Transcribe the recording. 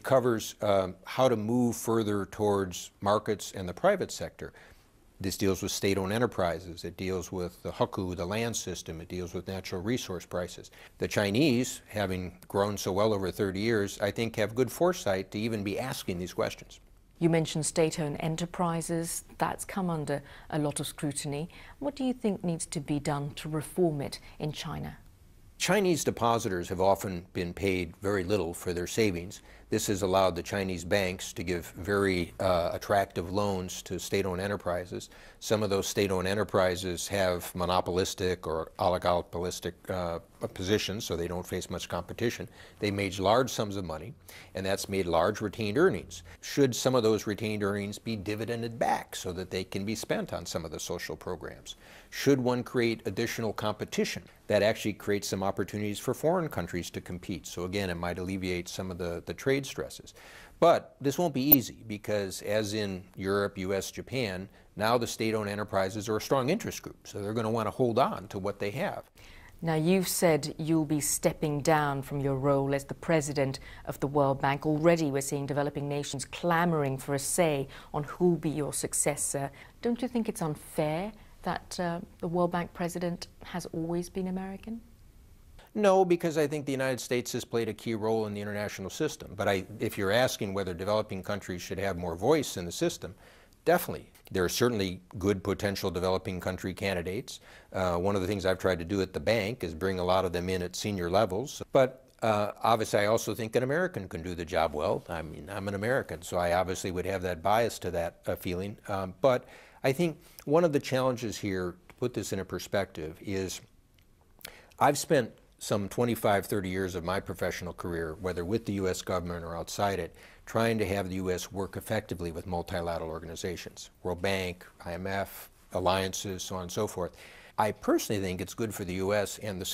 covers how to move further towards markets and the private sector. This deals with state-owned enterprises. It deals with the hukou, the land system. It deals with natural resource prices. The Chinese, having grown so well over 30 years, I think have good foresight to even be asking these questions. You mentioned state-owned enterprises. That's come under a lot of scrutiny. What do you think needs to be done to reform it in China? Chinese depositors have often been paid very little for their savings. This has allowed the Chinese banks to give very attractive loans to state-owned enterprises. Some of those state-owned enterprises have monopolistic or oligopolistic positions, so they don't face much competition. They made large sums of money, and that's made large retained earnings. Should some of those retained earnings be dividended back so that they can be spent on some of the social programs? Should one create additional competition that actually creates some opportunities for foreign countries to compete? So again, it might alleviate some of the trade stresses. But this won't be easy because, as in Europe, US, Japan, now the state-owned enterprises are a strong interest group, so they're going to want to hold on to what they have. Now, you've said you'll be stepping down from your role as the president of the World Bank. Already we're seeing developing nations clamoring for a say on who'll be your successor. Don't you think it's unfair that the World Bank president has always been American? No, because I think the United States has played a key role in the international system. But if you're asking whether developing countries should have more voice in the system, definitely. There are certainly good potential developing country candidates. One of the things I've tried to do at the bank is bring a lot of them in at senior levels. But obviously I also think an American can do the job well. I mean, I'm an American, so I obviously would have that bias to that feeling. But I think one of the challenges here, to put this in a perspective, is I've spent some 25, 30 years of my professional career, whether with the U.S. government or outside it, trying to have the U.S. work effectively with multilateral organizations, World Bank, IMF, alliances, so on and so forth. I personally think it's good for the U.S. and the